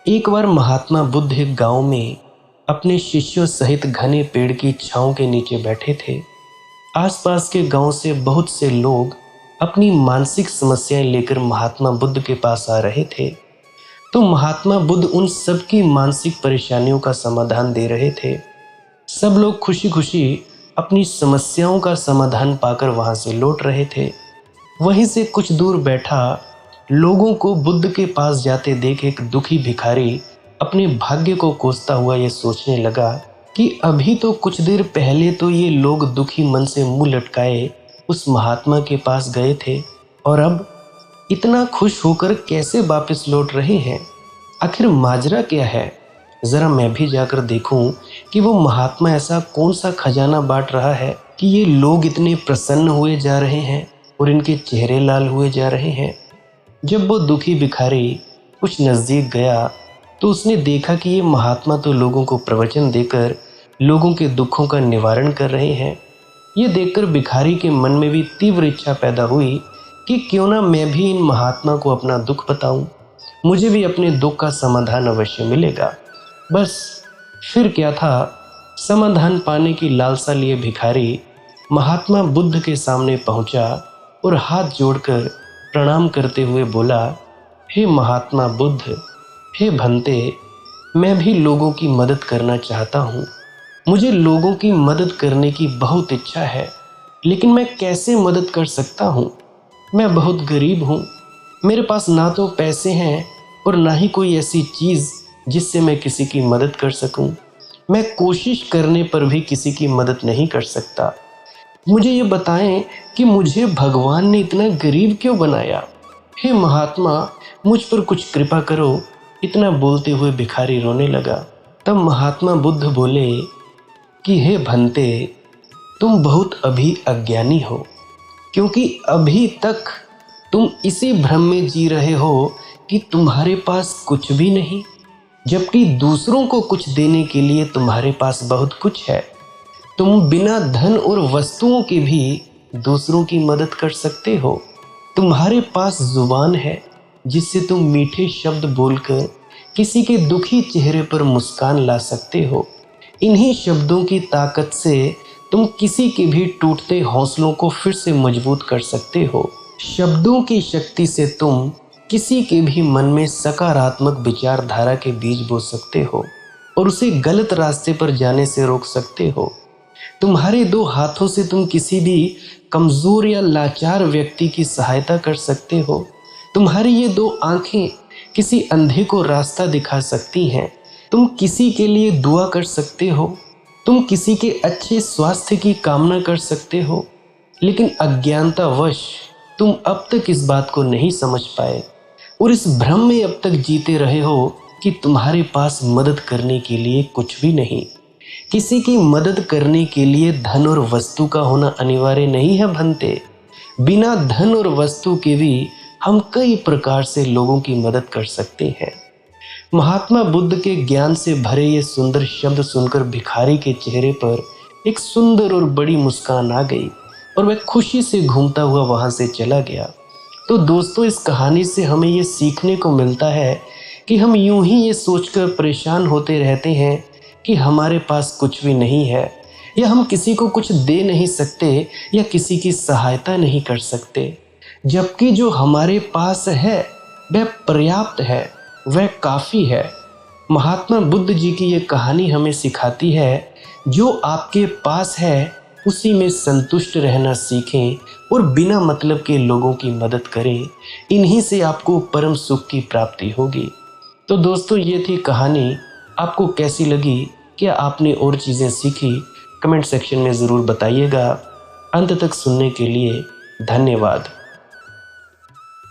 एक बार महात्मा बुद्ध एक गांव में अपने शिष्यों सहित घने पेड़ की छांव के नीचे बैठे थे। आसपास के गांव से बहुत से लोग अपनी मानसिक समस्याएं लेकर महात्मा बुद्ध के पास आ रहे थे। तो महात्मा बुद्ध उन सब की मानसिक परेशानियों का समाधान दे रहे थे। सब लोग खुशी खुशी अपनी समस्याओं का समाधान पाकर वहां से लौट रहे थे। वहीं से कुछ दूर बैठा लोगों को बुद्ध के पास जाते देख एक दुखी भिखारी अपने भाग्य को कोसता हुआ ये सोचने लगा कि अभी तो कुछ देर पहले तो ये लोग दुखी मन से मुंह लटकाए उस महात्मा के पास गए थे और अब इतना खुश होकर कैसे वापस लौट रहे हैं। आखिर माजरा क्या है? जरा मैं भी जाकर देखूं कि वो महात्मा ऐसा कौन सा खजाना बांट रहा है कि ये लोग इतने प्रसन्न हुए जा रहे हैं और इनके चेहरे लाल हुए जा रहे हैं। जब वो दुखी भिखारी कुछ नज़दीक गया तो उसने देखा कि ये महात्मा तो लोगों को प्रवचन देकर लोगों के दुखों का निवारण कर रहे हैं। ये देखकर भिखारी के मन में भी तीव्र इच्छा पैदा हुई कि क्यों ना मैं भी इन महात्मा को अपना दुख बताऊं, मुझे भी अपने दुख का समाधान अवश्य मिलेगा। बस फिर क्या था, समाधान पाने की लालसा लिए भिखारी महात्मा बुद्ध के सामने पहुंचा और हाथ जोड़कर प्रणाम करते हुए बोला, हे महात्मा बुद्ध, हे भंते, मैं भी लोगों की मदद करना चाहता हूँ। मुझे लोगों की मदद करने की बहुत इच्छा है, लेकिन मैं कैसे मदद कर सकता हूँ? मैं बहुत गरीब हूँ। मेरे पास ना तो पैसे हैं और ना ही कोई ऐसी चीज़ जिससे मैं किसी की मदद कर सकूं। मैं कोशिश करने पर भी किसी की मदद नहीं कर सकता। मुझे ये बताएं कि मुझे भगवान ने इतना गरीब क्यों बनाया? हे महात्मा, मुझ पर कुछ कृपा करो। इतना बोलते हुए भिखारी रोने लगा। तब महात्मा बुद्ध बोले कि हे भंते, तुम बहुत अभी अज्ञानी हो, क्योंकि अभी तक तुम इसी भ्रम में जी रहे हो कि तुम्हारे पास कुछ भी नहीं, जबकि दूसरों को कुछ देने के लिए तुम्हारे पास बहुत कुछ है। तुम बिना धन और वस्तुओं के भी दूसरों की मदद कर सकते हो। तुम्हारे पास जुबान है जिससे तुम मीठे शब्द बोलकर किसी के दुखी चेहरे पर मुस्कान ला सकते हो। इन्हीं शब्दों की ताकत से तुम किसी के भी टूटते हौसलों को फिर से मजबूत कर सकते हो। शब्दों की शक्ति से तुम किसी के भी मन में सकारात्मक विचारधारा के बीज बो सकते हो और उसे गलत रास्ते पर जाने से रोक सकते हो। तुम्हारे दो हाथों से तुम किसी भी कमजोर या लाचार व्यक्ति की सहायता कर सकते हो। तुम्हारी ये दो आंखें किसी अंधे को रास्ता दिखा सकती हैं। तुम किसी के लिए दुआ कर सकते हो। तुम किसी के अच्छे स्वास्थ्य की कामना कर सकते हो। लेकिन अज्ञानतावश तुम अब तक इस बात को नहीं समझ पाए और इस भ्रम में अब तक जीते रहे हो कि तुम्हारे पास मदद करने के लिए कुछ भी नहीं। किसी की मदद करने के लिए धन और वस्तु का होना अनिवार्य नहीं है भंते। बिना धन और वस्तु के भी हम कई प्रकार से लोगों की मदद कर सकते हैं। महात्मा बुद्ध के ज्ञान से भरे ये सुंदर शब्द सुनकर भिखारी के चेहरे पर एक सुंदर और बड़ी मुस्कान आ गई और वह खुशी से घूमता हुआ वहां से चला गया। तो दोस्तों, इस कहानी से हमें ये सीखने को मिलता है कि हम यूं ही ये सोचकर परेशान होते रहते हैं कि हमारे पास कुछ भी नहीं है, या हम किसी को कुछ दे नहीं सकते, या किसी की सहायता नहीं कर सकते, जबकि जो हमारे पास है वह पर्याप्त है, वह काफ़ी है। महात्मा बुद्ध जी की ये कहानी हमें सिखाती है, जो आपके पास है उसी में संतुष्ट रहना सीखें और बिना मतलब के लोगों की मदद करें। इन्हीं से आपको परम सुख की प्राप्ति होगी। तो दोस्तों, ये थी कहानी। आपको कैसी लगी? क्या आपने और चीज़ें सीखी? कमेंट सेक्शन में ज़रूर बताइएगा। अंत तक सुनने के लिए धन्यवाद।